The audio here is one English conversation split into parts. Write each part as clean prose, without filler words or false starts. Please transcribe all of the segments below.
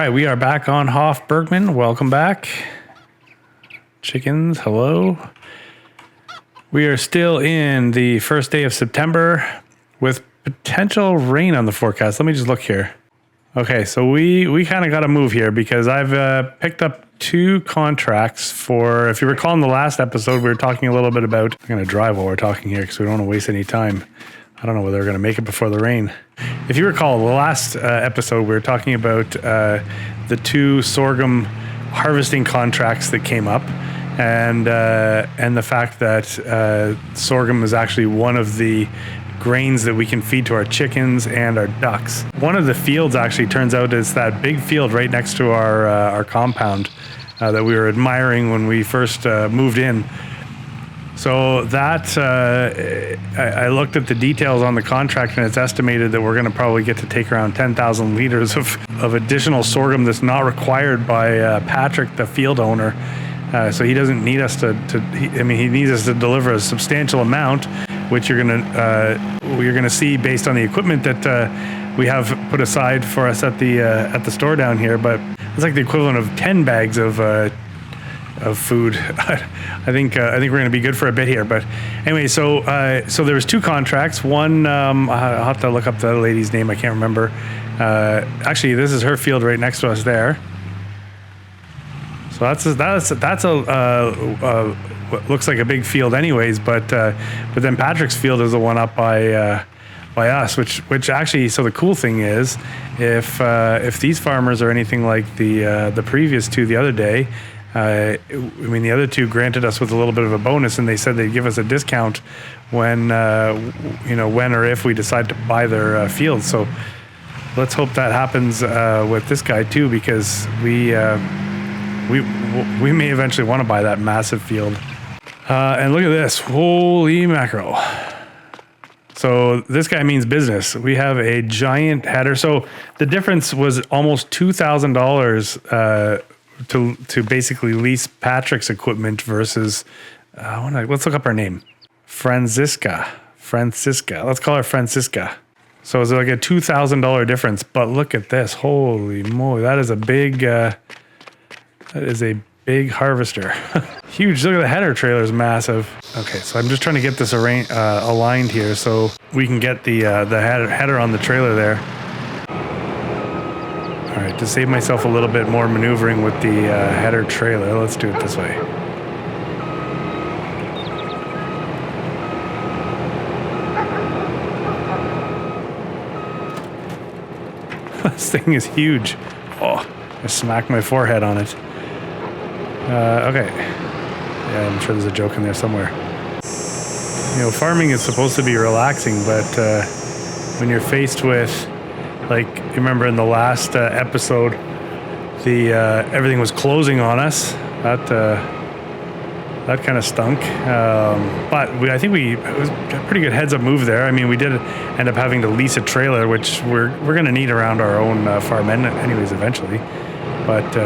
right, we are back on Hof Bergmann. Welcome back. Chickens, hello. We are still in the first day of September with potential rain on the forecast. Let me just look here. Okay, so we kind of got to move here because I've picked up 2 contracts for, if you recall in the last episode, we were talking a little bit about, I'm going to drive while we're talking here because we don't want to waste any time. I don't know whether we're going to make it before the rain. If you recall, the last episode, we were talking about the 2 sorghum harvesting contracts that came up, and the fact that sorghum is actually one of the grains that we can feed to our chickens and our ducks. One of the fields actually turns out is that big field right next to our compound that we were admiring when we first moved in. So that, I looked at the details on the contract, and it's estimated that we're going to probably get to take around 10,000 liters of additional sorghum that's not required by Patrick, the field owner. So he doesn't need us he needs us to deliver a substantial amount, which you're gonna see based on the equipment that we have put aside for us at the store down here. But it's like the equivalent of 10 bags of food. I think we're going to be good for a bit here. But anyway, so there was 2 contracts. One, I'll have to look up the lady's name. I can't remember. Actually, this is her field right next to us there. So that's what looks like a big field, anyways. But then Patrick's field is the one up by us, which actually. So the cool thing is, if these farmers are anything like the previous 2 the other day. The other 2 granted us with a little bit of a bonus, and they said they'd give us a discount when or if we decide to buy their fields. So let's hope that happens with this guy too, because we may eventually want to buy that massive field. And look at this, holy mackerel! So this guy means business. We have a giant header. So the difference was almost $2,000. To basically lease Patrick's equipment versus, let's look up her name, Francisca. Let's call her Francisca. So it's like a $2,000 difference. But look at this, holy moly! That is a big harvester. Huge. Look at the header trailer is massive. Okay, so I'm just trying to get this aligned here so we can get the header on the trailer there. All right, to save myself a little bit more maneuvering with the header trailer, let's do it this way. This thing is huge. Oh, I smacked my forehead on it. Okay. Yeah, I'm sure there's a joke in there somewhere. Farming is supposed to be relaxing, but when you're faced with, like, you remember in the last episode, everything was closing on us. That kind of stunk. But I think it was a pretty good heads-up move there. I mean, we did end up having to lease a trailer, which we're going to need around our own farm anyways eventually. But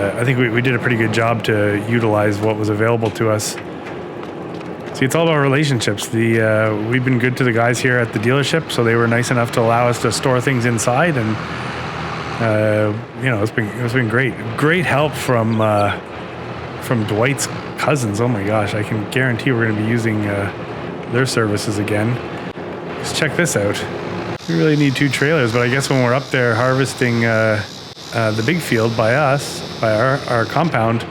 I think we did a pretty good job to utilize what was available to us. See, it's all about relationships. We've been good to the guys here at the dealership, so they were nice enough to allow us to store things inside, and it's been great. Great help from Dwight's cousins. Oh my gosh, I can guarantee we're going to be using their services again. Let's check this out. We really need 2 trailers, but I guess when we're up there harvesting the big field by us, by our compound,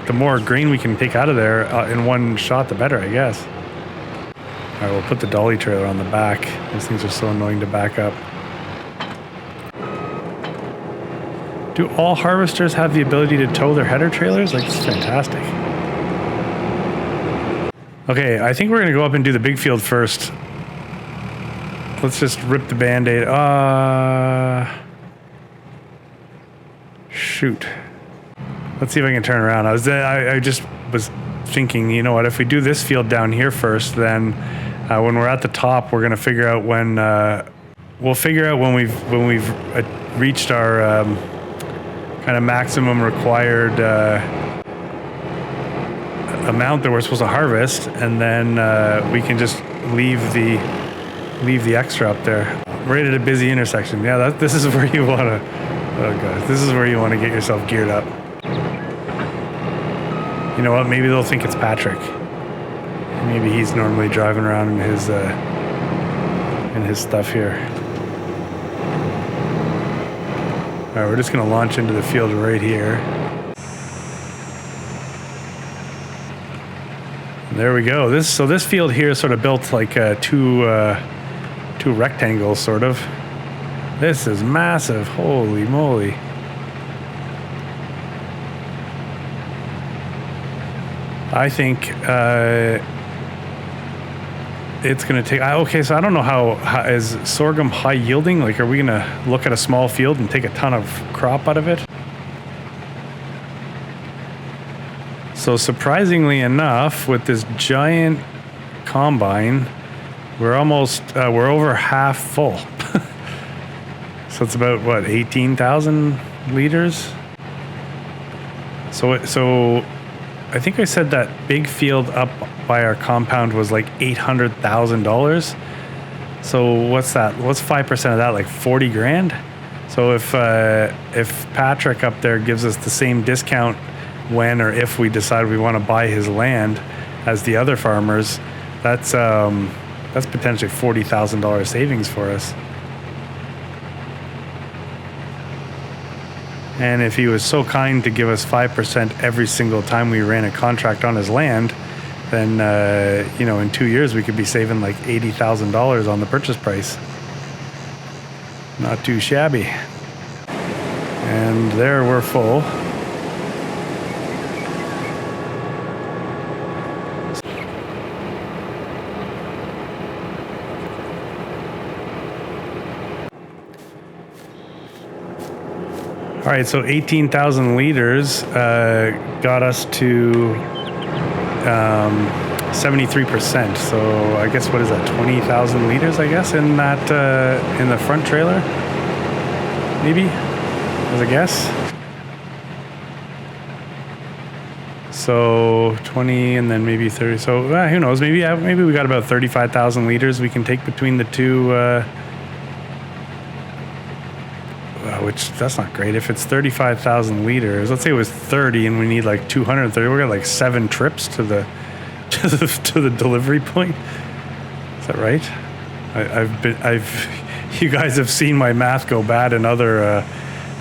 the more grain we can take out of there in one shot, the better, I guess. All right, we'll put the dolly trailer on the back. These things are so annoying to back up. Do all harvesters have the ability to tow their header trailers? Like, it's fantastic. Okay, I think we're going to go up and do the big field first. Let's just rip the Band-Aid. Shoot. Let's see if I can turn around. I just was thinking, you know what, if we do this field down here first, then when we're at the top, we're going to figure out when we've reached our kind of maximum required amount that we're supposed to harvest, and then we can just leave the extra up there. right at a busy intersection. Yeah, this is where you want to. Oh god, this is where you want to get yourself geared up. You know what? Maybe they'll think it's Patrick. Maybe he's normally driving around in his stuff here. All right, we're just gonna launch into the field right here. And there we go. This field here is sort of built like two rectangles, sort of. This is massive. Holy moly. I think it's going to take... Okay, so I don't know how is sorghum high yielding? Like, are we going to look at a small field and take a ton of crop out of it? So surprisingly enough, with this giant combine, we're over half full. So it's about, what, 18,000 liters? So I think I said that big field up by our compound was like $800,000. So what's that? What's 5% of that? Like 40 grand? So if Patrick up there gives us the same discount when or if we decide we want to buy his land as the other farmers, that's potentially $40,000 savings for us. And if he was so kind to give us 5% every single time we ran a contract on his land, then, in 2 years we could be saving like $80,000 on the purchase price. Not too shabby. And there we're full. All right, so 18,000 liters got us to 73%. So I guess, what is that, 20,000 liters, I guess, in that in the front trailer? Maybe, as a guess. So 20 and then maybe 30. So who knows? Maybe we got about 35,000 liters we can take between the two. Which, that's not great. If it's 35,000 liters, let's say it was 30 and we need like 230, we're got like 7 trips to the delivery point. Is that right? You guys have seen my math go bad in other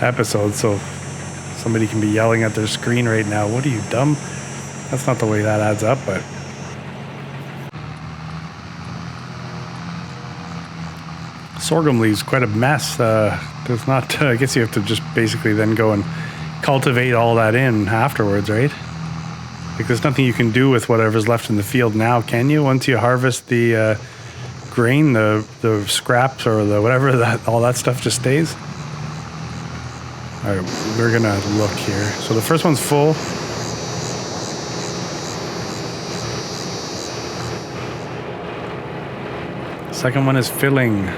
episodes, so somebody can be yelling at their screen right now, "What are you, dumb?" That's not the way that adds up, but sorghum leaves quite a mess. There's not, I guess you have to just basically then go and cultivate all that in afterwards, right? Like, there's nothing you can do with whatever's left in the field now, can you? Once you harvest the grain, the scraps or the whatever, all that stuff just stays. All right, we're gonna look here. So the first one's full. Second one is filling.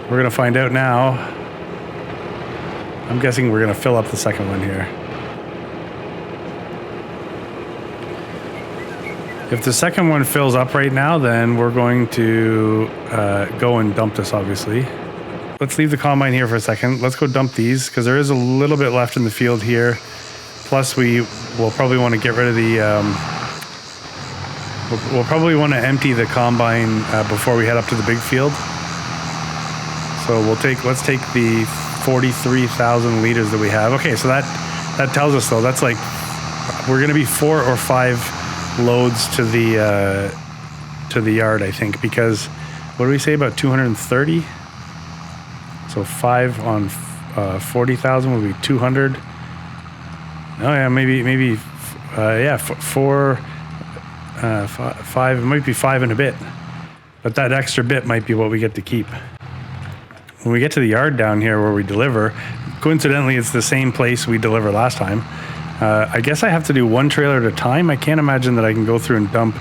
We're going to find out now. I'm guessing we're going to fill up the second one here. If the second one fills up right now, then we're going to go and dump this, obviously. Let's leave the combine here for a second. Let's go dump these, because there is a little bit left in the field here. Plus, we will probably want to get rid of the... We'll probably want to empty the combine before we head up to the big field. So let's take the 43,000 liters that we have. Okay, so that tells us, though, that's like, we're going to be 4 or 5 loads to the yard, I think, because what do we say about 230? So 5 on 40,000 would be 200. Oh yeah, maybe 4, 5. It might be 5 and a bit, but that extra bit might be what we get to keep. When we get to the yard down here where we deliver, coincidentally, it's the same place we delivered last time. I guess I have to do one trailer at a time. I can't imagine that I can go through and dump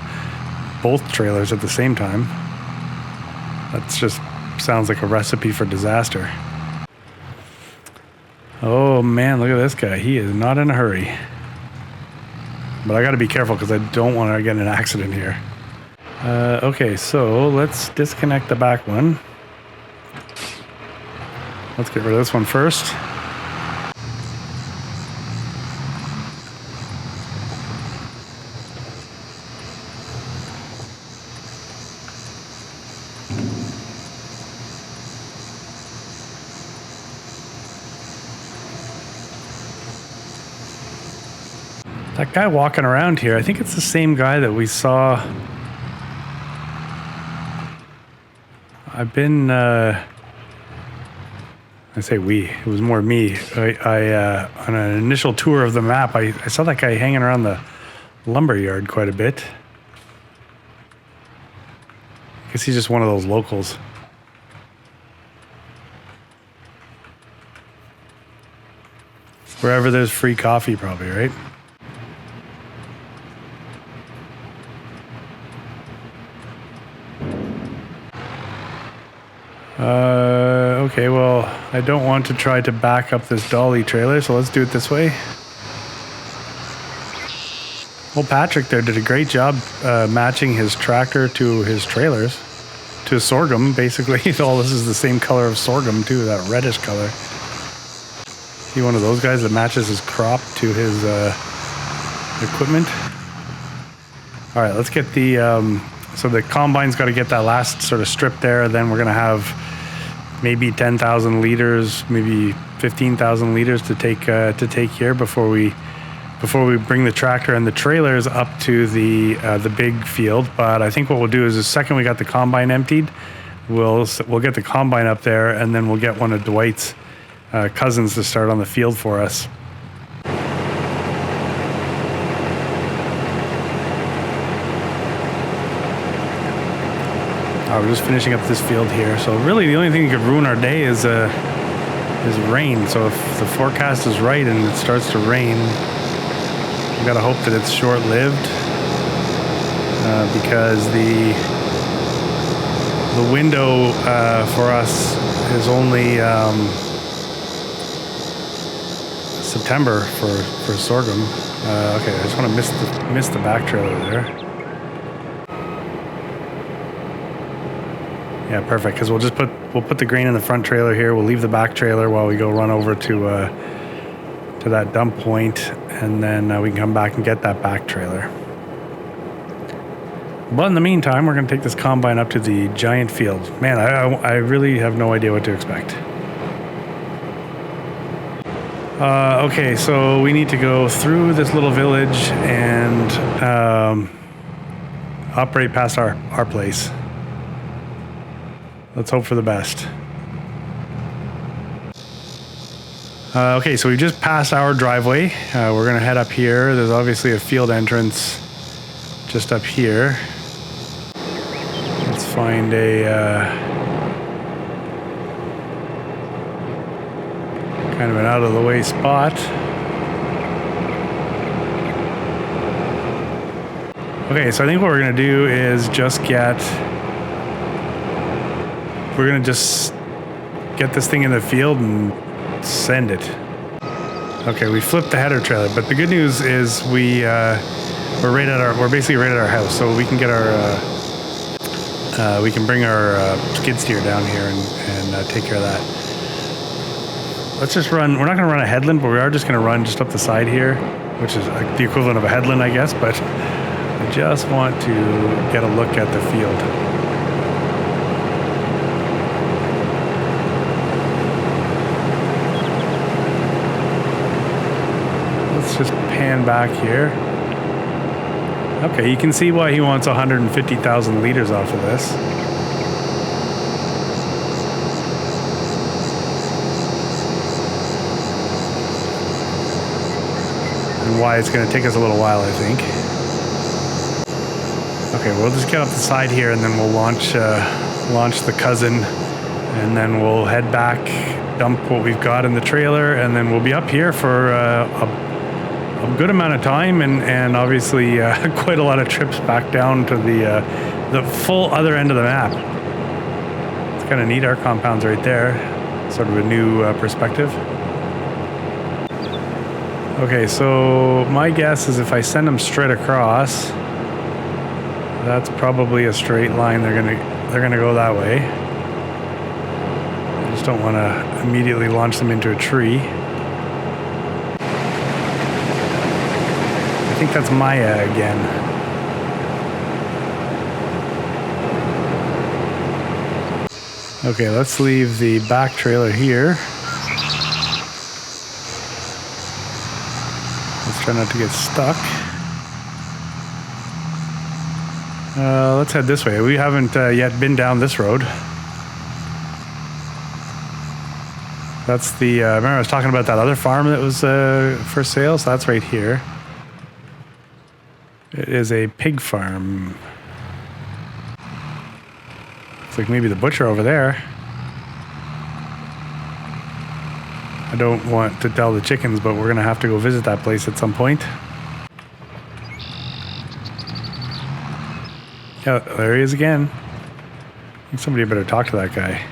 both trailers at the same time. That just sounds like a recipe for disaster. Oh man, look at this guy. He is not in a hurry. But I got to be careful because I don't want to get in an accident here. Okay, so let's disconnect the back one. Let's get rid of this one first. That guy walking around here, I think it's the same guy that we saw. I've been, I say we, it was more me. I on an initial tour of the map, I saw that guy hanging around the lumber yard quite a bit. I guess he's just one of those locals. Wherever there's free coffee, probably, right? Okay, well, I don't want to try to back up this dolly trailer, so let's do it this way. Well, Patrick there did a great job matching his tractor to his trailers, to sorghum, basically. All this is the same color of sorghum, too, that reddish color. He one of those guys that matches his crop to his equipment. All right, let's get the... so the combine's got to get that last sort of strip there, then we're going to have maybe 10,000 liters, maybe 15,000 liters to take here before we bring the tractor and the trailers up to the big field. But I think what we'll do is the second we got the combine emptied, we'll get the combine up there, and then we'll get one of Dwight's cousins to start on the field for us. We're just finishing up this field here. So really the only thing that could ruin our day is rain. So if the forecast is right and it starts to rain, we gotta hope that it's short-lived because the window for us is only September for sorghum. Okay, I just want to miss the back trailer there. Yeah, perfect. Because we'll put the grain in the front trailer here. We'll leave the back trailer while we go run over to that dump point, and then we can come back and get that back trailer. But in the meantime, we're going to take this combine up to the giant field. Man, I really have no idea what to expect. Okay, so we need to go through this little village and operate past our place. Let's hope for the best. Okay, so we just passed our driveway. We're gonna head up here. There's obviously a field entrance just up here. Let's find a kind of an out of the way spot. Okay, so I think what we're gonna do is just we're gonna just get this thing in the field and send it. Okay, we flipped the header trailer, but the good news is we're basically right at our house, so we can get we can bring our skid steer down here and take care of that. Let's just run. We're not gonna run a headland, but we are just gonna run just up the side here, which is the equivalent of a headland, I guess. But I just want to get a look at the field. Let's just pan back here. Okay, you can see why he wants 150,000 liters off of this. And why it's going to take us a little while, I think. Okay, we'll just get up the side here and then we'll launch the cousin, and then we'll head back, dump what we've got in the trailer, and then we'll be up here for a good amount of time, and obviously quite a lot of trips back down to the full other end of the map. It's kind of neat. Our compound's right there. Sort of a new perspective. Okay, so my guess is if I send them straight across, that's probably a straight line. They're gonna go that way. Just don't want to immediately launch them into a tree. I think that's Maya again. Okay, let's leave the back trailer here. Let's try not to get stuck. Let's head this way. We haven't yet been down this road. That's the, remember I was talking about that other farm that was for sale? So that's right here. It is a pig farm. Looks like maybe the butcher over there. I don't want to tell the chickens, but we're gonna have to go visit that place at some point. Yeah, there he is again. I think somebody better talk to that guy.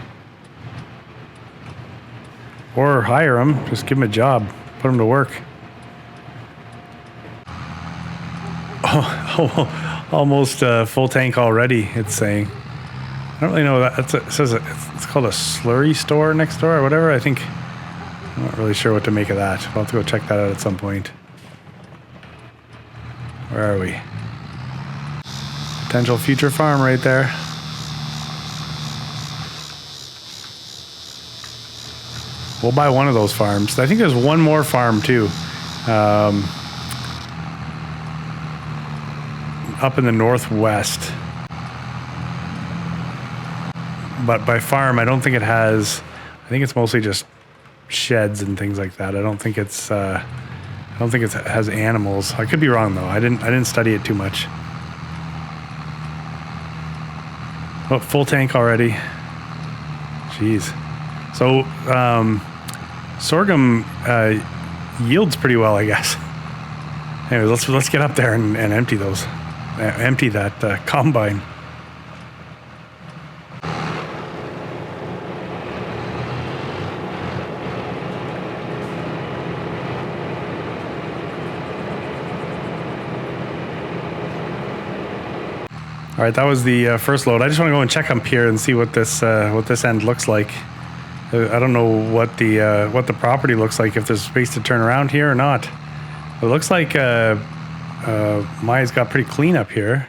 Or hire him, just give him a job, put him to work. Oh, almost full tank already, it's saying. I don't really know that. It says it's called a slurry store next door or whatever. I'm not really sure what to make of that. We'll have to go check that out at some point. Where are we? Potential future farm right there. We'll buy one of those farms. I think there's one more farm too. Up in the northwest. But by farm, I don't think it has, I think it's mostly just sheds and things like that. I don't think it has animals. I could be wrong though. I didn't study it too much. Oh, full tank already. Jeez. So, sorghum yields pretty well, I guess. Anyway, let's get up there and empty those. Empty that combine. All right, that was the first load. I just want to go and check up here and see what this end looks like. I don't know what the property looks like, if there's space to turn around here or not. It looks like Maya's got pretty clean up here.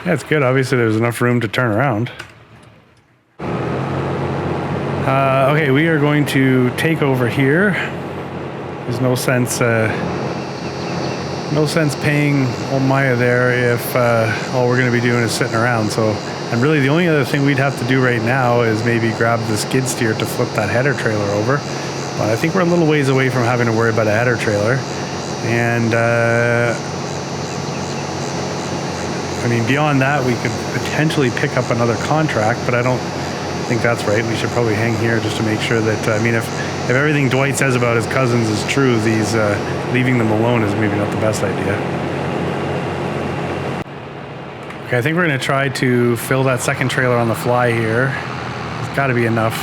Yeah, it's good. Obviously, there's enough room to turn around. Okay, we are going to take over here. There's no sense paying old Maya there if all we're going to be doing is sitting around. So, and really the only other thing we'd have to do right now is maybe grab the skid steer to flip that header trailer over. But I think we're a little ways away from having to worry about a header trailer. And I mean, beyond that, we could potentially pick up another contract, but I don't think that's right. We should probably hang here just to make sure that, I mean, if everything Dwight says about his cousins is true, these leaving them alone is maybe not the best idea. Okay, I think we're going to try to fill that second trailer on the fly here. There's got to be enough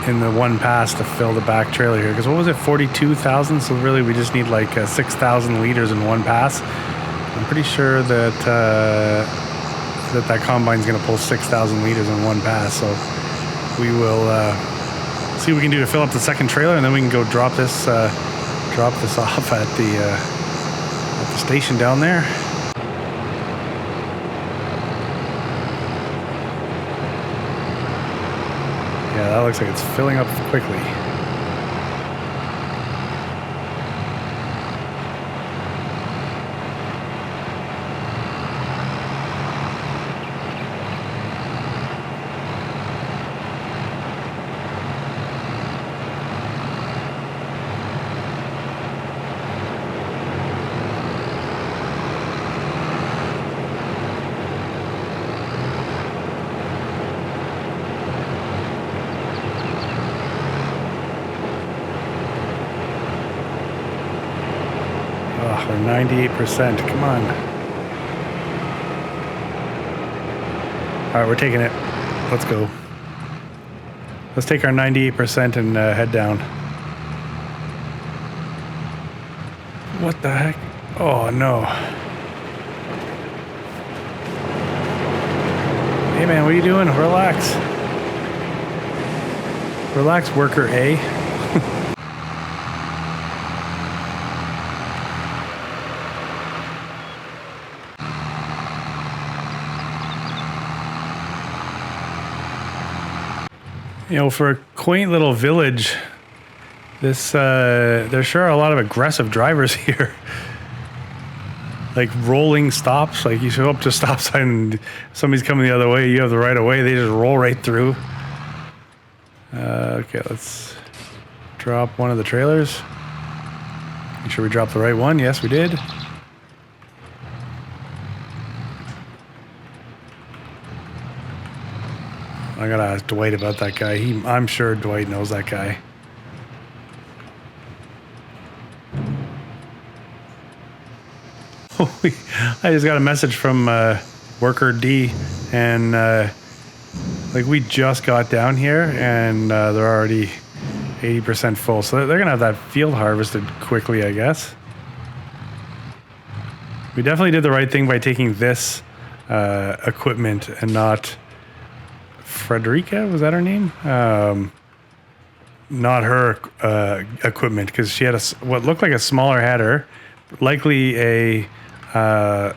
in the one pass to fill the back trailer here. Because what was it, 42,000? So really we just need like 6,000 liters in one pass. I'm pretty sure that that combine's going to pull 6,000 liters in one pass. So we will see what we can do to fill up the second trailer, and then we can go drop this off at the station down there. Yeah, that looks like it's filling up quickly. We're 98%. Come on. All right, we're taking it. Let's go. Let's take our 98% and head down. What the heck? Oh, no. Hey man, what are you doing? Relax. Relax, worker A. You know, for a quaint little village, there sure are a lot of aggressive drivers here. Like rolling stops, like you show up to a stop sign and somebody's coming the other way, you have the right of way, they just roll right through. Okay, let's drop one of the trailers. Make sure we drop the right one. Yes, we did. I gotta ask Dwight about that guy. I'm sure Dwight knows that guy. I just got a message from worker D, and like we just got down here, and they're already 80% full. So they're gonna have that field harvested quickly, I guess. We definitely did the right thing by taking this equipment and not Frederica. Was that her name? Not her equipment, because she had what looked like a smaller header, likely a. The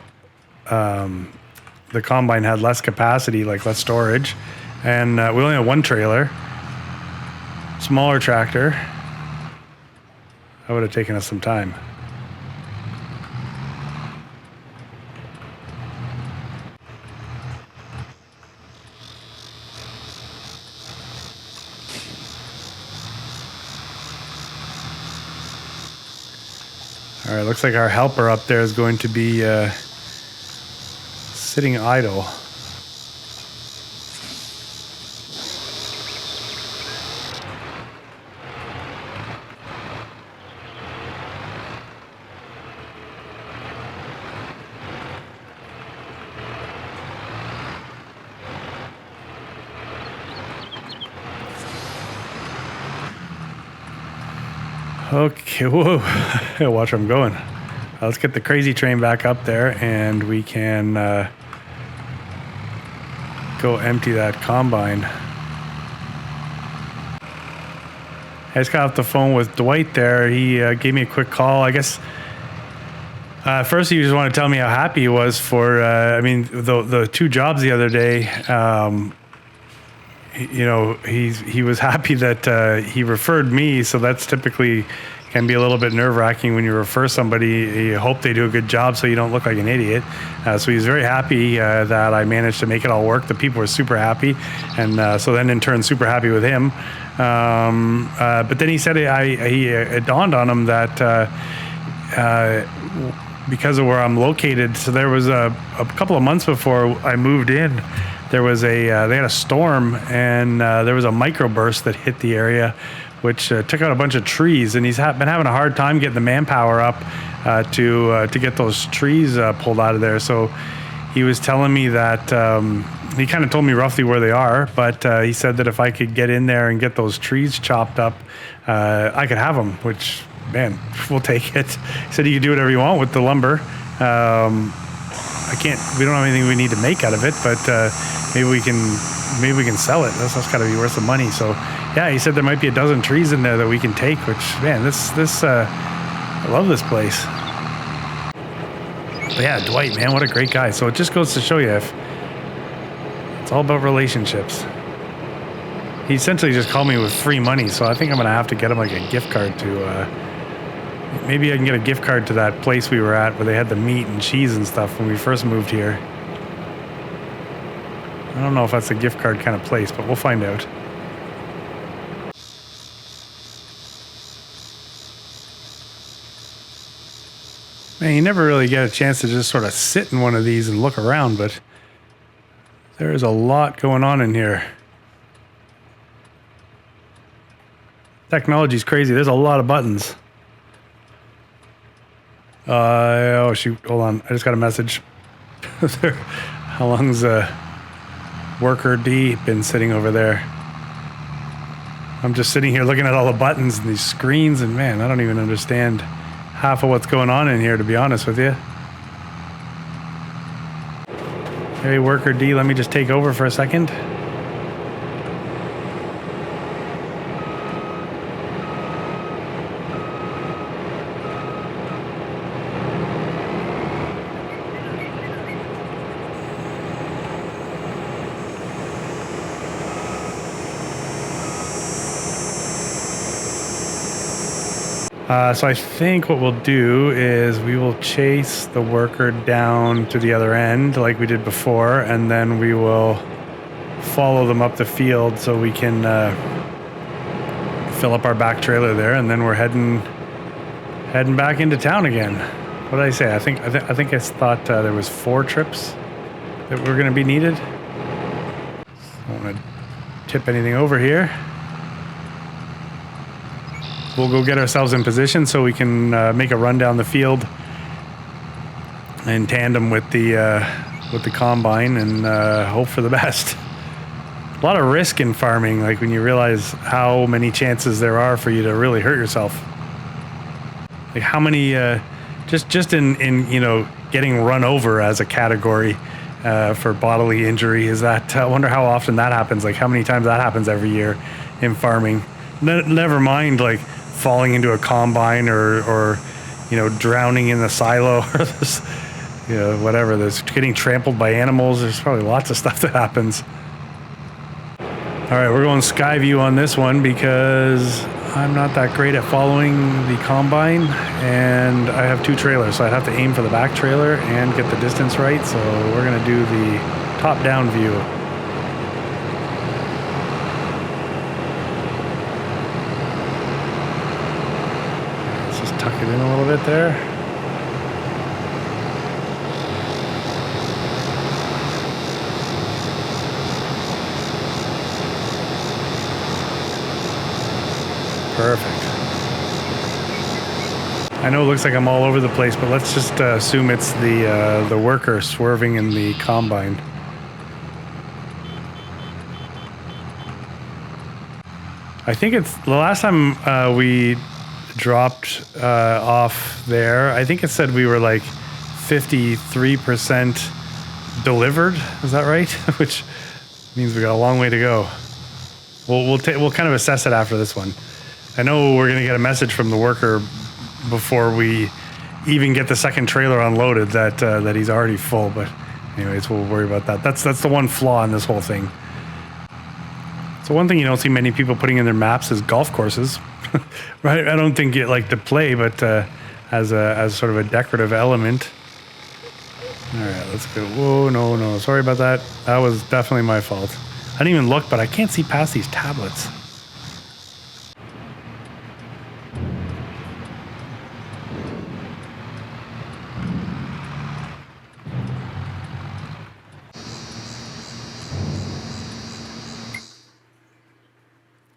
combine had less capacity, like less storage, and we only had one trailer, smaller tractor. That would have taken us some time. All right, looks like our helper up there is going to be sitting idle. Okay, whoa. Watch where I'm going. Let's get the crazy train back up there and we can go empty that combine. I just got off the phone with Dwight there. He gave me a quick call. I guess first he just wanted to tell me how happy he was for, I mean, the two jobs the other day. You know, he was happy that he referred me, so that's typically can be a little bit nerve-wracking when you refer somebody. You hope they do a good job so you don't look like an idiot. So he's very happy that I managed to make it all work. The people were super happy, and so then in turn super happy with him. But then he said it dawned on him that because of where I'm located, so there was a couple of months before I moved in, there was they had a storm, and there was a microburst that hit the area, which took out a bunch of trees, and he's been having a hard time getting the manpower up to get those trees pulled out of there. So he was telling me that he kind of told me roughly where they are, but he said that if I could get in there and get those trees chopped up, I could have them, which, man, we'll take it. He said you could do whatever you want with the lumber. We don't have anything we need to make out of it, but maybe we can sell it. That's got to be worth some money. So yeah, he said there might be a dozen trees in there that we can take, which, man, I love this place. But yeah, Dwight, man, what a great guy. So it just goes to show you, if it's all about relationships. He essentially just called me with free money, so I think I'm gonna have to get him like a gift card to maybe I can get a gift card to that place we were at where they had the meat and cheese and stuff when we first moved here. I don't know if that's a gift card kind of place, but we'll find out. Man, you never really get a chance to just sort of sit in one of these and look around, but there is a lot going on in here. Technology's crazy. There's a lot of buttons. Oh shoot, hold on. I just got a message. How long's worker D been sitting over there? I'm just sitting here looking at all the buttons and these screens, and man, I don't even understand half of what's going on in here, to be honest with you. Hey, worker D, let me just take over for a second. So I think what we'll do is we will chase the worker down to the other end like we did before, and then we will follow them up the field so we can fill up our back trailer there, and then we're heading back into town again. What did I say? I think I thought there was 4 trips that were going to be needed. I don't want to tip anything over here. We'll go get ourselves in position so we can make a run down the field in tandem with the combine and hope for the best. A lot of risk in farming, like when you realize how many chances there are for you to really hurt yourself. Like how many, just in you know, getting run over as a category for bodily injury, is that, I wonder how often that happens, like how many times that happens every year in farming. Never mind like falling into a combine or you know, drowning in the silo or this, you know, whatever. There's getting trampled by animals. There's probably lots of stuff that happens. All right, we're going sky view on this one because I'm not that great at following the combine, and I have 2 trailers, so I'd have to aim for the back trailer and get the distance right. So we're gonna do the top-down view. Let's just tuck it in a little bit there. Perfect. I know it looks like I'm all over the place, but let's just assume it's the worker swerving in the combine. I think it's the last time we dropped off there, I think it said we were like 53% delivered. Is that right? Which means we got a long way to go. We'll kind of assess it after this one. I know we're going to get a message from the worker before we even get the second trailer unloaded that he's already full. But anyways, we'll worry about that. That's the one flaw in this whole thing. So one thing you don't see many people putting in their maps is golf courses, right? I don't think you like to play, but as sort of a decorative element. All right, let's go. Whoa, no, sorry about that. That was definitely my fault. I didn't even look, but I can't see past these tablets.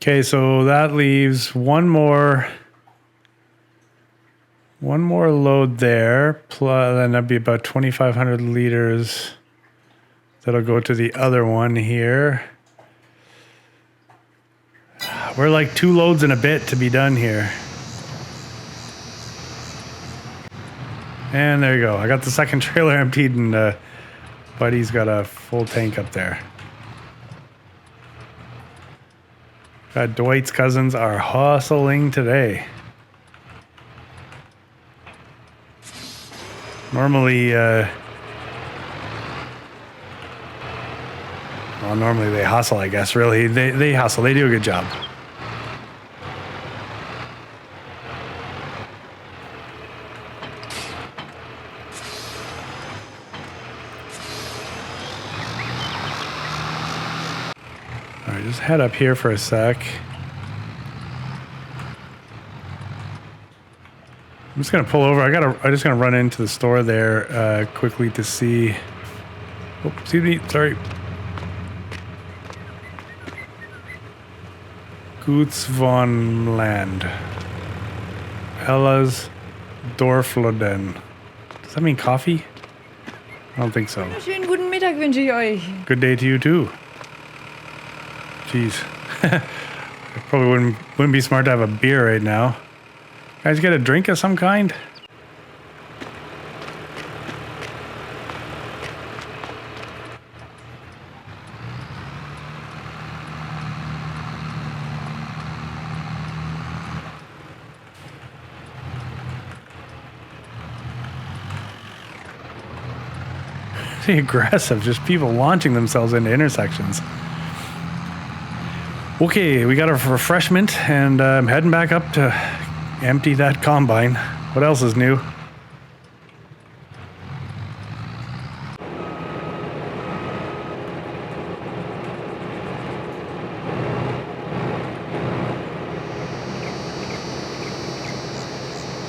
Okay, so that leaves one more load there, plus then that'd be about 2,500 liters. That'll go to the other one here. We're like 2 loads and a bit to be done here. And there you go. I got the second trailer emptied, and Buddy's got a full tank up there. Dwight's cousins are hustling today. Normally, normally they hustle, I guess, really. They hustle. They do a good job. All right, just head up here for a sec. I'm just gonna pull over. I'm just gonna run into the store there quickly to see. Oh, excuse me. Sorry. Guts von Land. Ella's Dorfloden. Does that mean coffee? I don't think so. Schönen guten Mittag wünsche ich euch. Good day to you too. Jeez. Probably wouldn't be smart to have a beer right now. Guys, get a drink of some kind? Pretty aggressive, just people launching themselves into intersections. Okay, we got a refreshment, and I'm heading back up to empty that combine. What else is new?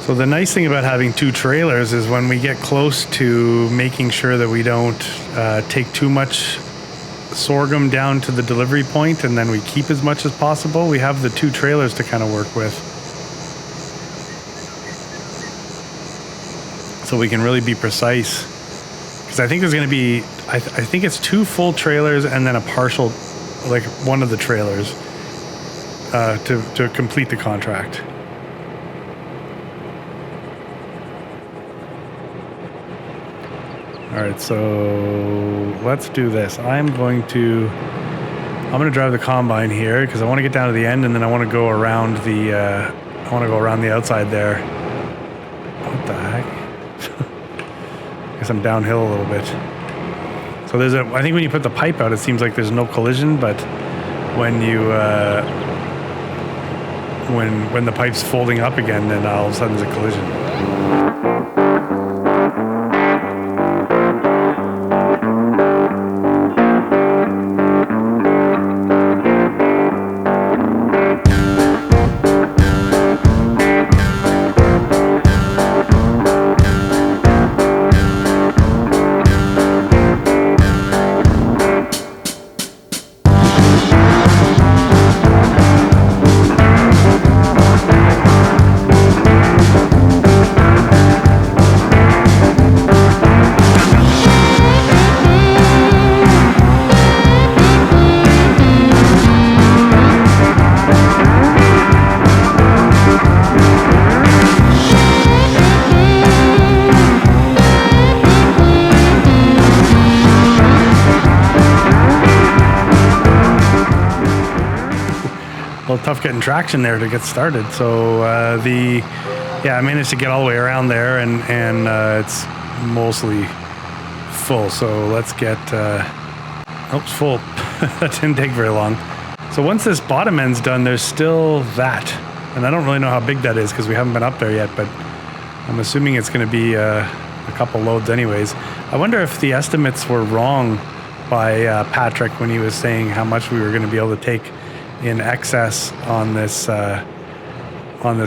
So the nice thing about having two trailers is when we get close to making sure that we don't take too much sorghum down to the delivery point and then we keep as much as possible, we have the two trailers to kind of work with. So we can really be precise. Because I think there's going to be, I think it's two full trailers and then a partial, like one of the trailers to complete the contract. All right, so let's do this. I'm going to drive the combine here because I want to get down to the end, and then I want to go around the outside there. What the heck? I guess I'm downhill a little bit. So I think when you put the pipe out, it seems like there's no collision, but when you when the pipe's folding up again, then all of a sudden there's a collision. Tough getting traction there to get started. So I managed to get all the way around there, and it's mostly full. So let's get it's full. That didn't take very long. So once this bottom end's done, there's still that, and I don't really know how big that is because we haven't been up there yet, but I'm assuming it's going to be a couple loads anyways. I wonder if the estimates were wrong by Patrick when he was saying how much we were going to be able to take in excess on this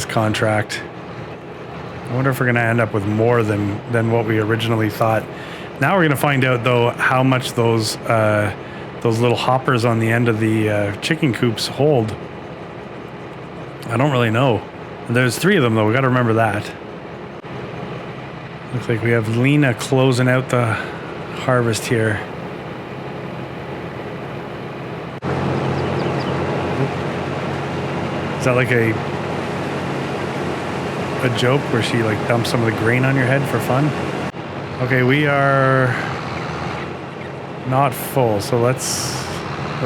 contract. I wonder if we're going to end up with more than what we originally thought. Now we're going to find out though how much those little hoppers on the end of the chicken coops hold. I don't really know. There's 3 of them though. We got to remember that. Looks like we have Lena closing out the harvest here. Is that like a joke where she like dumps some of the grain on your head for fun? Okay, we are not full, so let's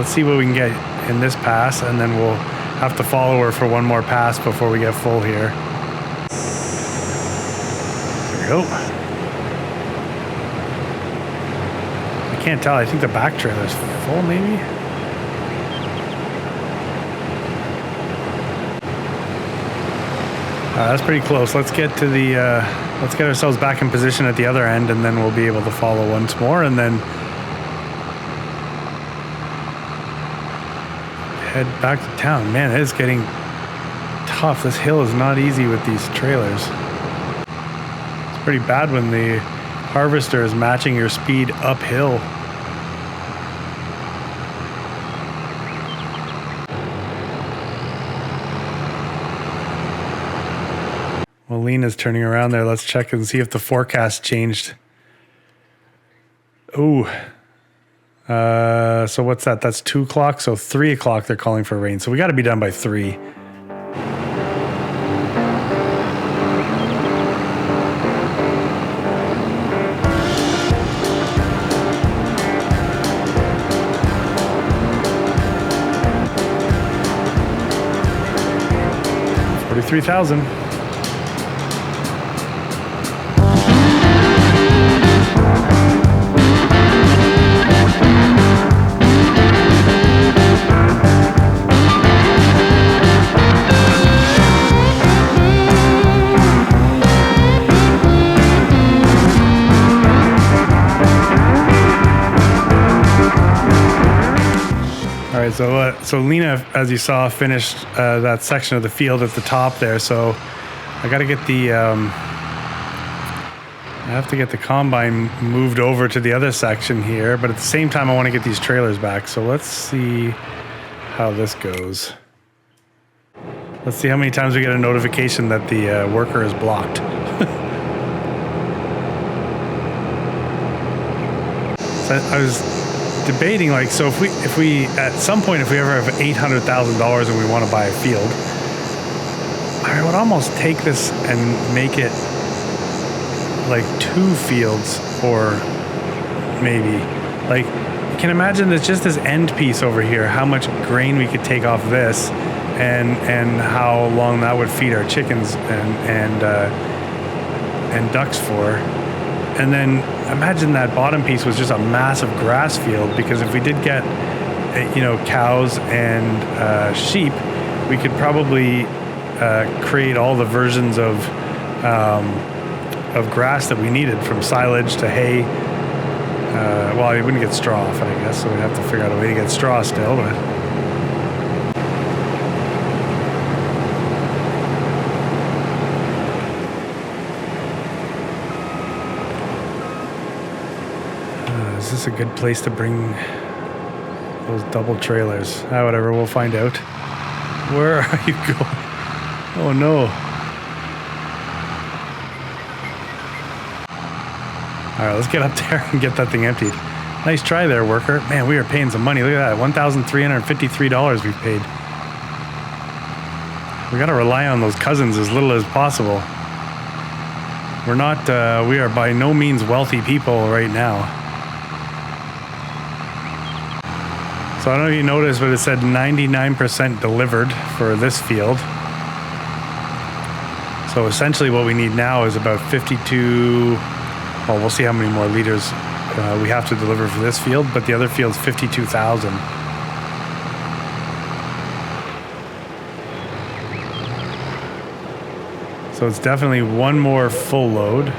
see what we can get in this pass, and then we'll have to follow her for one more pass before we get full here. There we go. I can't tell. I think the back trailer's full, maybe. That's pretty close. Let's get to the let's get ourselves back in position at the other end, and then we'll be able to follow once more, and then head back to town. Man, it is getting tough. This hill is not easy with these trailers. It's pretty bad when the harvester is matching your speed uphill. Well, Lena's turning around there. Let's check and see if the forecast changed. Ooh. So what's that? That's 2 o'clock. So 3 o'clock they're calling for rain. So we got to be done by 3. $43,000. right, so Lena, as you saw, finished that section of the field at the top there. So I got to get the I have to get the combine moved over to the other section here, but at the same time I want to get these trailers back. So let's see how this goes. Let's see how many times we get a notification that the worker is blocked. So I was debating, like, so if we at some point, if we ever have $800,000 and we want to buy a field, I would almost take this and make it like 2 fields, or maybe, like, you can imagine there's just this end piece over here, how much grain we could take off this, and how long that would feed our chickens and ducks for. And then imagine that bottom piece was just a massive grass field, because if we did get, you know, cows and sheep, we could probably create all the versions of grass that we needed, from silage to hay. Well, we wouldn't get straw off it, I guess, so we'd have to figure out a way to get straw still. But is this a good place to bring those double trailers? Whatever, we'll find out. Where are you going? Oh no. All right, let's get up there and get that thing emptied. Nice try there, worker. Man, we are paying some money. Look at that, $1,353 we've paid. We gotta rely on those cousins as little as possible. We're not, we are by no means wealthy people right now. So I don't know if you noticed, but it said 99% delivered for this field. So essentially what we need now is about 52, well, we'll see how many more liters we have to deliver for this field, but the other field's 52,000. So it's definitely one more full load.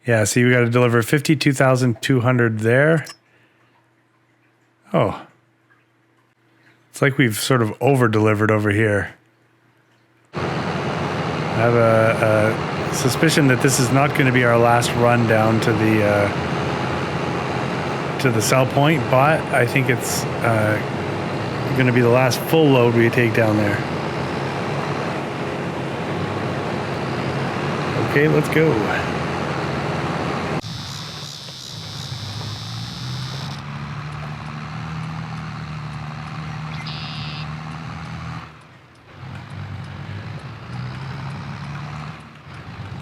Yeah, see, we got to deliver 52,200 there. Oh. It's like we've sort of over-delivered over here. I have a suspicion that this is not going to be our last run down to the sell point, but I think it's going to be the last full load we take down there. Okay, let's go.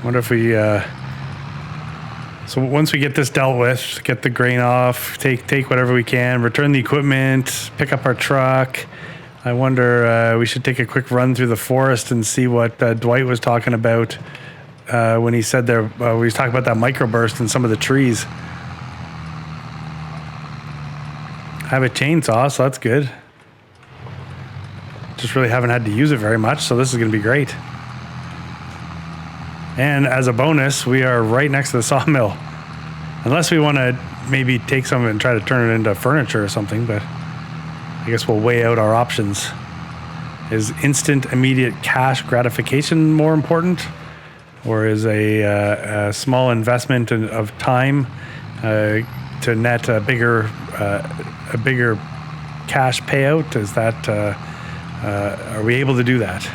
Wonder if we, so once we get this dealt with, get the grain off, take whatever we can, return the equipment, pick up our truck. I wonder, we should take a quick run through the forest and see what Dwight was talking about when he said there, we was talking about that microburst in some of the trees. I have a chainsaw, so that's good. Just really haven't had to use it very much, so this is going to be great. And as a bonus, we are right next to the sawmill. Unless we want to maybe take some and try to turn it into furniture or something, but I guess we'll weigh out our options. Is instant, immediate cash gratification more important? Or is a small investment of time to net a bigger cash payout? Is that, are we able to do that?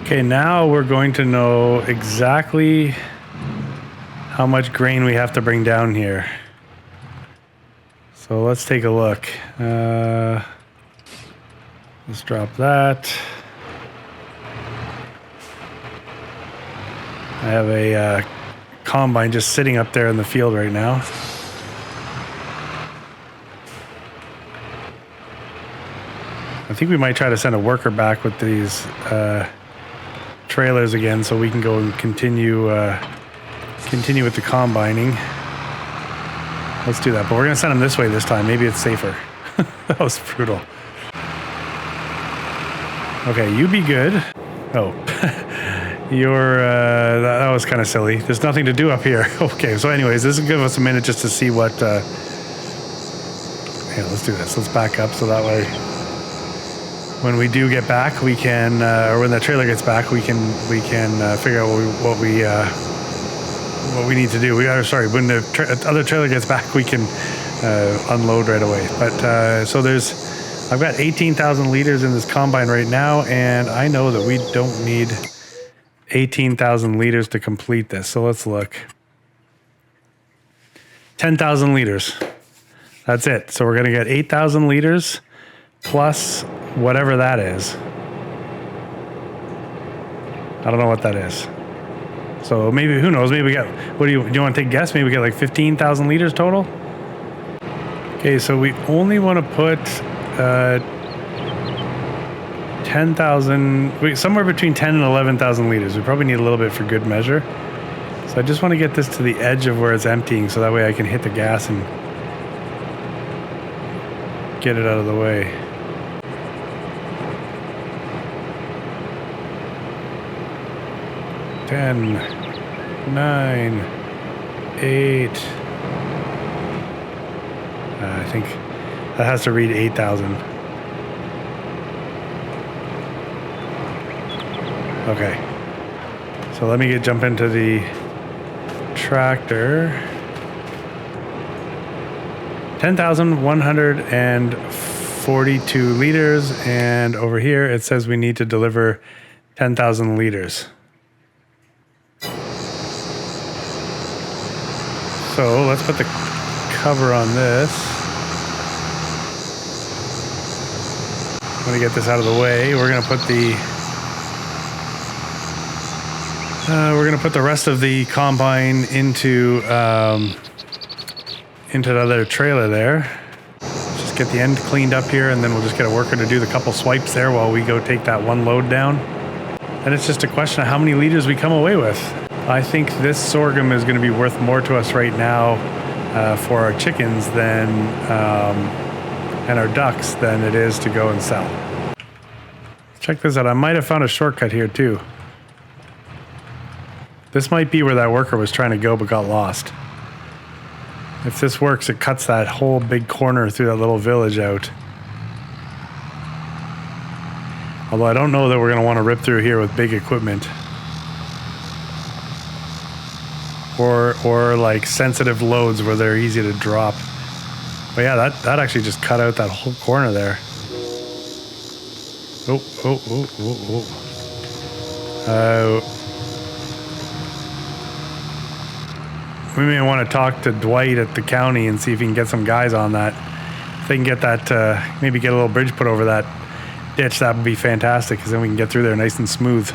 Okay, now we're going to know exactly how much grain we have to bring down here. So let's take a look. Let's drop that. I have a combine just sitting up there in the field right now. I think we might try to send a worker back with these trailers again, so we can go and continue with the combining. Let's do that, but we're gonna send them this way this time. Maybe it's safer. That was brutal. Okay, you be good. Oh, you're, that was kind of silly. There's nothing to do up here. Okay, so anyways, this will give us a minute just to see what, yeah, let's do this. Let's back up so that way when we do get back, we can, or when the trailer gets back, we can figure out what we need to do. When the other trailer gets back, we can unload right away. But so I've got 18,000 liters in this combine right now, and I know that we don't need 18,000 liters to complete this. So let's look. 10,000 liters. That's it. So we're going to get 8,000 liters plus whatever that is. I don't know what that is. So maybe, who knows, maybe we got, do you want to take a guess? Maybe we get like 15,000 liters total? Okay, so we only want to put 10,000, somewhere between 10 and 11,000 liters. We probably need a little bit for good measure. So I just want to get this to the edge of where it's emptying so that way I can hit the gas and get it out of the way. Ten, 9, 8. I think that has to read 8,000. Okay. So let me jump into the tractor. 10,142 liters, and over here it says we need to deliver 10,000 liters. So let's put the cover on this. I'm gonna get this out of the way. We're gonna put the rest of the combine into the other trailer there. Just get the end cleaned up here, and then we'll just get a worker to do the couple swipes there while we go take that one load down. And it's just a question of how many liters we come away with. I think this sorghum is going to be worth more to us right now for our chickens than and our ducks than it is to go and sell. Check this out. I might have found a shortcut here too. This might be where that worker was trying to go but got lost. If this works, it cuts that whole big corner through that little village out. Although I don't know that we're going to want to rip through here with big equipment. Or like sensitive loads where they're easy to drop. But yeah, that actually just cut out that whole corner there. Oh. We may want to talk to Dwight at the county and see if he can get some guys on that. If they can get that, maybe get a little bridge put over that ditch, that would be fantastic, because then we can get through there nice and smooth.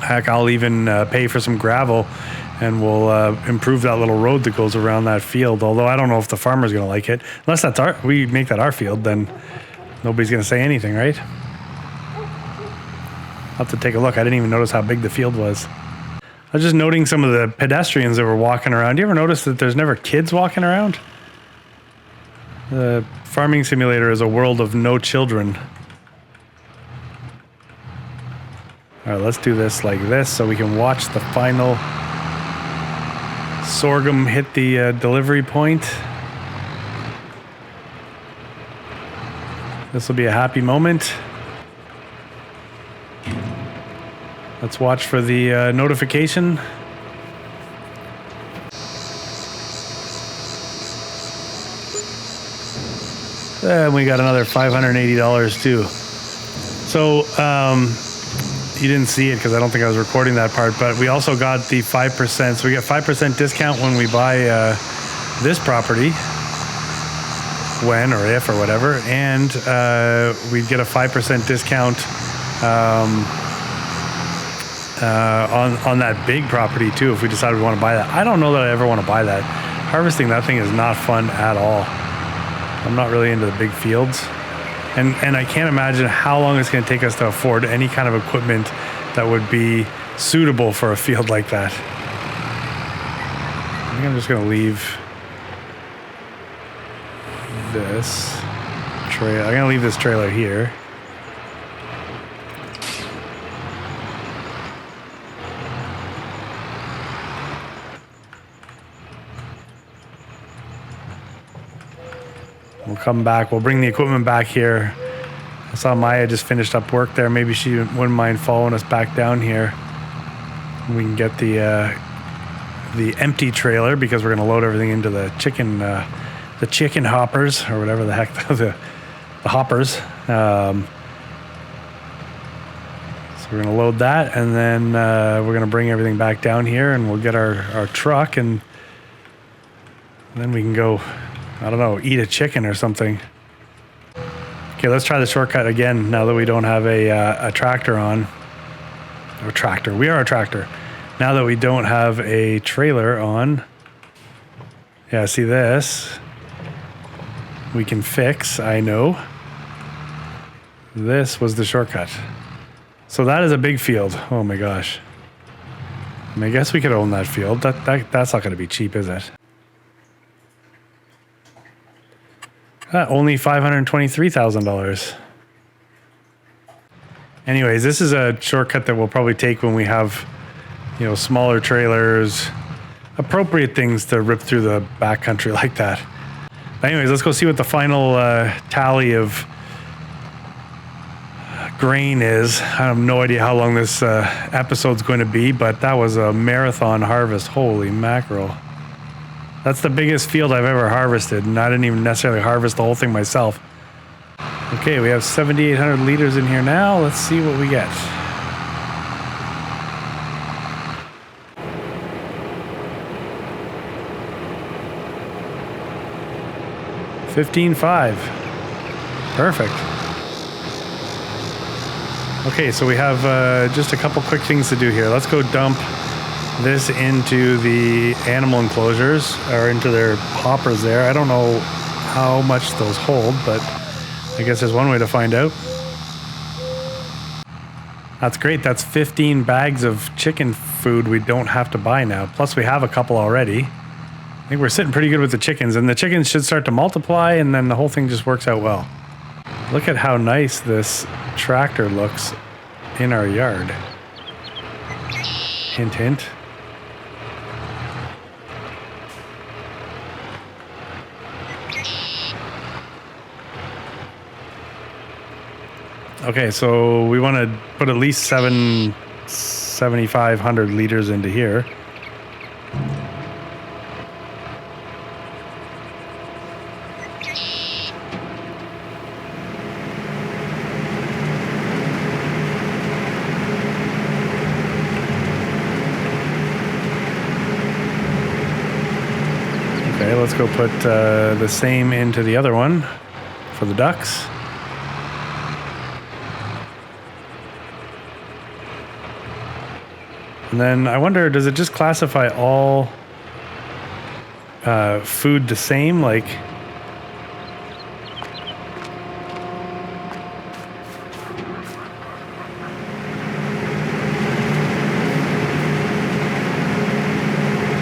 Heck, I'll even pay for some gravel, and we'll improve that little road that goes around that field. Although I don't know if the farmer's going to like it. Unless we make that our field, then nobody's going to say anything, right? I'll have to take a look. I didn't even notice how big the field was. I was just noting some of the pedestrians that were walking around. Do you ever notice that there's never kids walking around? The farming simulator is a world of no children. All right, let's do this like this so we can watch the final sorghum hit the delivery point. This will be a happy moment. Let's watch for the notification. And we got another $580 too. So, you didn't see it because I don't think I was recording that part, but we also got the 5%. So we get 5% discount when we buy this property, when or if or whatever, and we get a 5% discount on that big property too if we decide we want to buy that. I don't know that I ever want to buy that. Harvesting that thing is not fun at all. I'm not really into the big fields. And I can't imagine how long it's going to take us to afford any kind of equipment that would be suitable for a field like that. I think I'm just going to leave this trailer. I'm going to leave this trailer here. We'll come back. We'll bring the equipment back here. I saw Maya just finished up work there. Maybe she wouldn't mind following us back down here. We can get the empty trailer because we're going to load everything into the chicken hoppers or whatever the heck the hoppers. So we're going to load that, and then we're going to bring everything back down here, and we'll get our truck, and then we can go, I don't know, eat a chicken or something. Okay, let's try the shortcut again now that we don't have a tractor on. Or tractor. We are a tractor. Now that we don't have a trailer on. Yeah, see this? We can fix, I know. This was the shortcut. So that is a big field. Oh my gosh. I guess we could own that field. That's not going to be cheap, is it? Only $523,000. Anyways, this is a shortcut that we'll probably take when we have, smaller trailers, appropriate things to rip through the backcountry like that. But anyways, let's go see what the final tally of grain is. I have no idea how long this episode's going to be, but that was a marathon harvest. Holy mackerel. That's the biggest field I've ever harvested, and I didn't even necessarily harvest the whole thing myself. Okay, we have 7,800 liters in here now. Let's see what we get. $15,500. Perfect. Okay, so we have just a couple quick things to do here. Let's go dump this into the animal enclosures, or into their hoppers there. I don't know how much those hold, but I guess there's one way to find out. That's great. That's 15 bags of chicken food we don't have to buy now. Plus we have a couple already. I think we're sitting pretty good with the chickens, and the chickens should start to multiply, and then the whole thing just works out well. Look at how nice this tractor looks in our yard. Hint, hint. Okay, so we want to put at least 7,500 liters into here. Okay, let's go put the same into the other one for the ducks. And then I wonder, does it just classify all food the same? Like,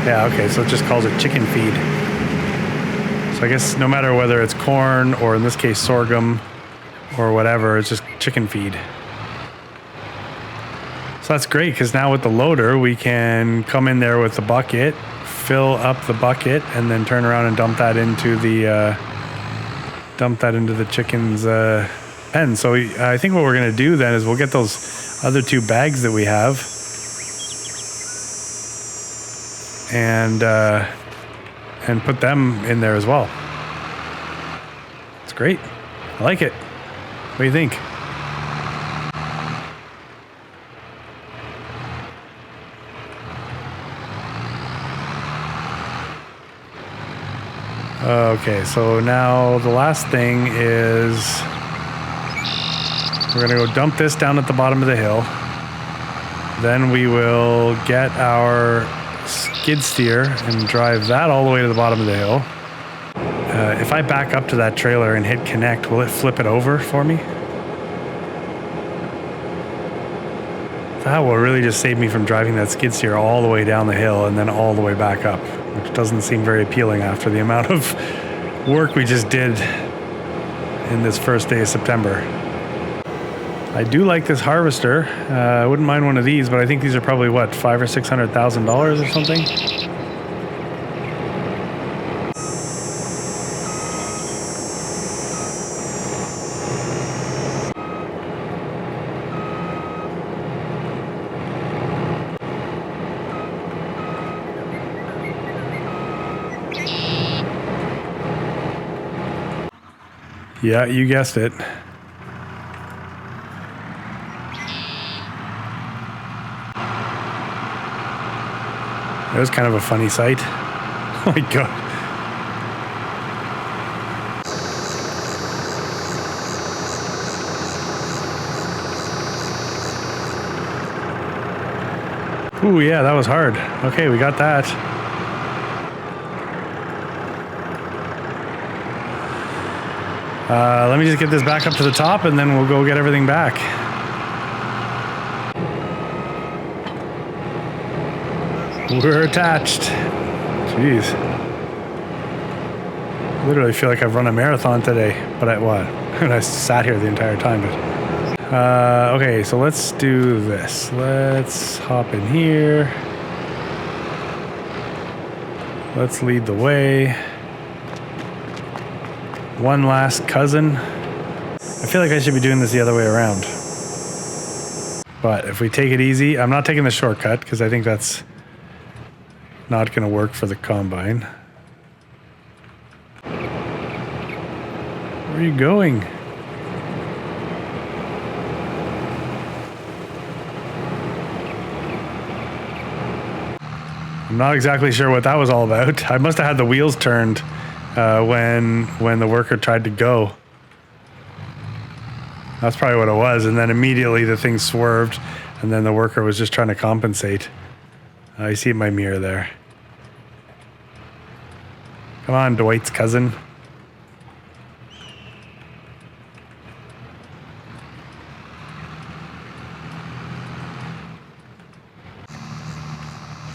yeah, okay, so it just calls it chicken feed. So I guess no matter whether it's corn or in this case sorghum or whatever, it's just chicken feed. So that's great, because now with the loader, we can come in there with the bucket, fill up the bucket, and then turn around and dump that into the chicken's pen. So I think what we're going to do then is we'll get those other two bags that we have, and put them in there as well. It's great. I like it. What do you think? Okay, so now the last thing is we're going to go dump this down at the bottom of the hill. Then we will get our skid steer and drive that all the way to the bottom of the hill. If I back up to that trailer and hit connect, will it flip it over for me? That will really just save me from driving that skid steer all the way down the hill and then all the way back up, which doesn't seem very appealing after the amount of work we just did in this first day of September. I do like this harvester. I wouldn't mind one of these, but I think these are probably what, $500,000 or $600,000 or something. Yeah, you guessed it. It was kind of a funny sight. Oh my god. Ooh, yeah, that was hard. Okay, we got that. Let me just get this back up to the top and then we'll go get everything back. We're attached. Jeez. Literally feel like I've run a marathon today, but I sat here the entire time. But okay, so let's do this. Let's hop in here. Let's lead the way. One last cousin. I feel like I should be doing this the other way around. But if we take it easy, I'm not taking the shortcut because I think that's not going to work for the combine. Where are you going? I'm not exactly sure what that was all about. I must have had the wheels turned when the worker tried to go. That's probably what it was. And then immediately the thing swerved and then the worker was just trying to compensate. I see my mirror there. Come on, Dwight's cousin.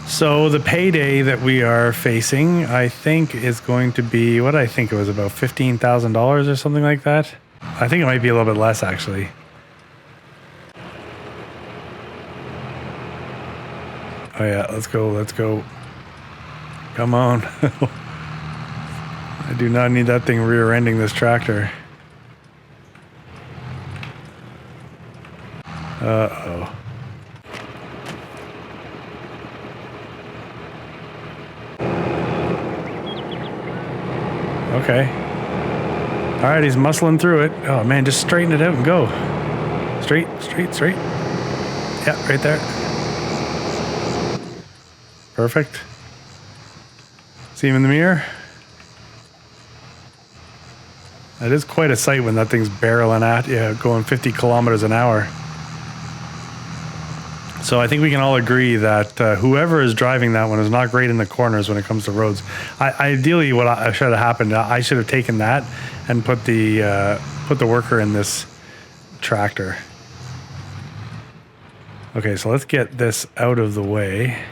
So the payday that we are facing, I think, is going to be, what I think it was, about $15,000 or something like that. I think it might be a little bit less, actually. Oh yeah, let's go, let's go. Come on. I do not need that thing rear-ending this tractor. Uh-oh. Okay. All right, he's muscling through it. Oh man, just straighten it out and go. Straight, straight, straight. Yeah, right there. Perfect. See him in the mirror? That is quite a sight when that thing's barreling at you, going 50 kilometers an hour. So I think we can all agree that whoever is driving that one is not great in the corners when it comes to roads. Ideally, what should have happened, I should have taken that and put the worker in this tractor. Okay, so let's get this out of the way.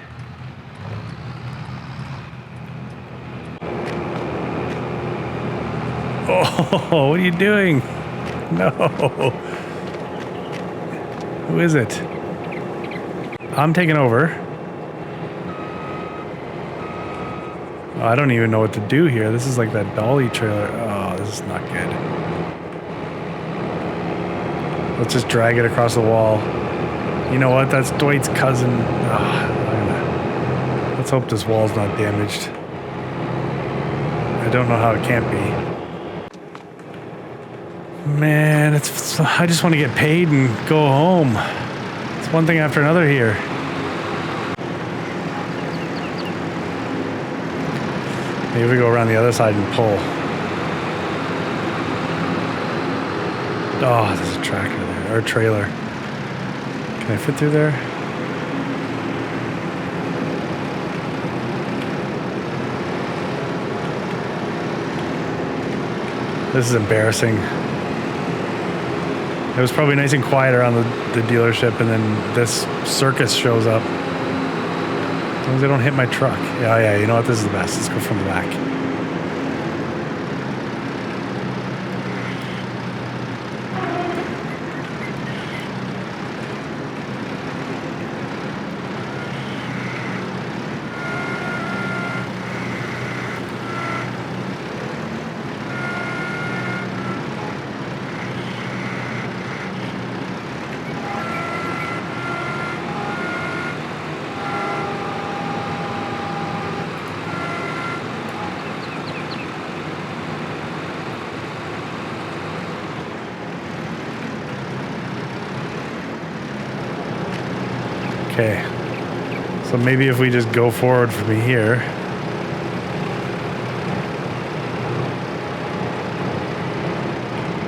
Oh, what are you doing? No. Who is it? I'm taking over. Oh, I don't even know what to do here. This is like that dolly trailer. Oh, this is not good. Let's just drag it across the wall. You know what? That's Dwight's cousin. Oh, let's hope this wall's not damaged. I don't know how it can't be. Man, I just want to get paid and go home. It's one thing after another here. Maybe we go around the other side and pull. Oh, there's a tractor there, or a trailer. Can I fit through there? This is embarrassing. It was probably nice and quiet around the dealership, and then this circus shows up. As long as they don't hit my truck. Yeah, you know what? This is the best. Let's go from the back. Okay. So maybe if we just go forward from here.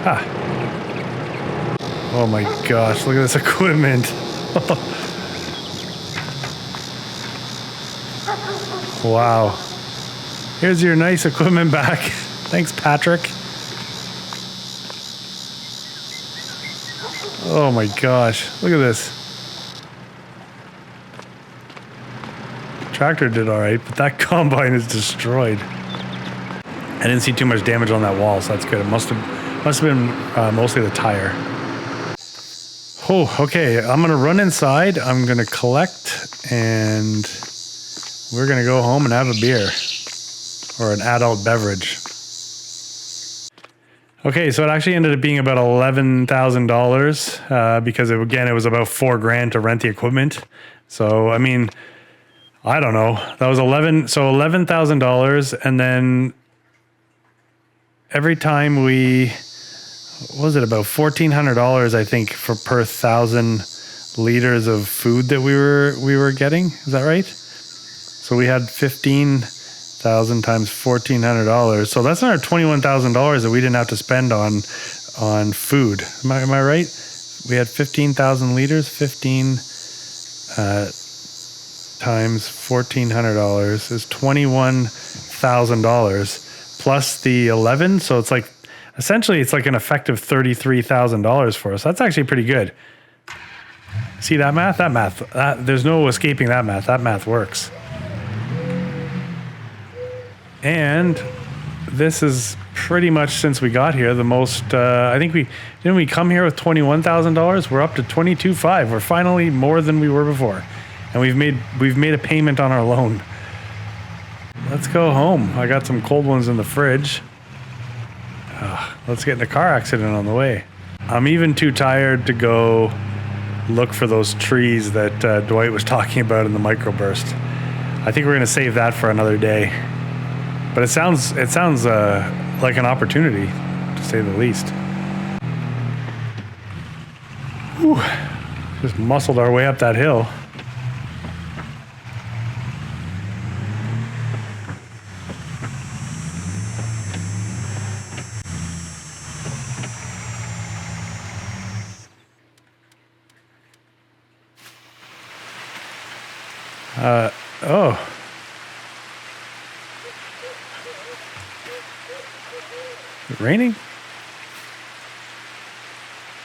Ah. Oh my gosh, look at this equipment. Wow. Here's your nice equipment back. Thanks, Patrick. Oh my gosh, look at this. Tractor did all right, but that combine is destroyed. I didn't see too much damage on that wall, so that's good. It must have been mostly the tire. Oh, okay. I'm gonna run inside. I'm gonna collect, and we're gonna go home and have a beer or an adult beverage. Okay, so it actually ended up being about $11,000 because it was about $4,000 to rent the equipment. So I mean, I don't know. That was $11,000, and then every time what was it, about $1,400 I think per 1,000 liters of food that we were getting. Is that right? So we had 15,000 times $1,400. So that's another $21,000 that we didn't have to spend on food. Am I right? We had 15,000 liters. 15 times $1,400 is $21,000 plus the 11. So it's like essentially it's like an effective $33,000 for us. That's actually pretty good. See that math? There's no escaping that math. That math works. And this is pretty much, since we got here, the most, I think we come here with $21,000. We're up to $22,500. We're finally more than we were before. And we've made a payment on our loan. Let's go home. I got some cold ones in the fridge. Let's get in a car accident on the way. I'm even too tired to go look for those trees that Dwight was talking about in the microburst. I think we're going to save that for another day. But it sounds like an opportunity, to say the least. Whew. Just muscled our way up that hill. Oh. Is it raining?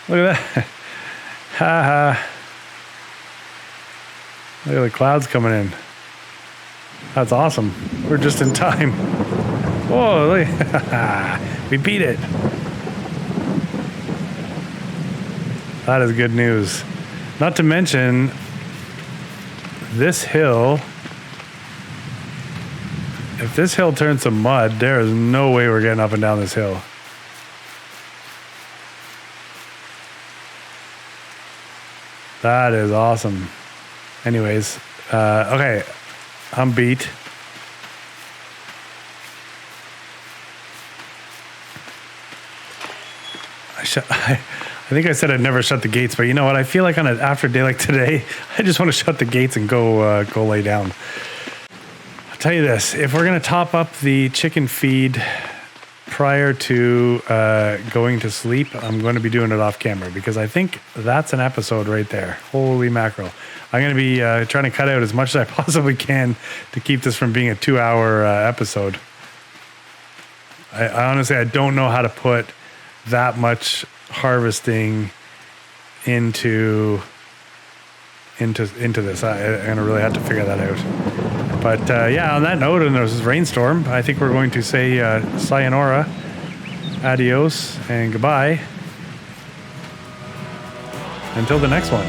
Look at that. Ha ha. Look at the clouds coming in. That's awesome. We're just in time. Whoa, look. We beat it. That is good news. Not to mention, this hill, if this hill turns to mud, there is no way we're getting up and down this hill. That is awesome. Anyways, okay, I'm beat. I think I said I'd never shut the gates, but you know what? I feel like after a day like today, I just want to shut the gates and go lay down. I'll tell you this: if we're gonna top up the chicken feed prior to going to sleep, I'm going to be doing it off camera because I think that's an episode right there. Holy mackerel! I'm going to be trying to cut out as much as I possibly can to keep this from being a 2-hour episode. I honestly, I don't know how to put that much harvesting into this. I'm gonna really have to figure that out. But yeah, on that note, and there's this rainstorm, I think we're going to say sayonara, adios, and goodbye until the next one.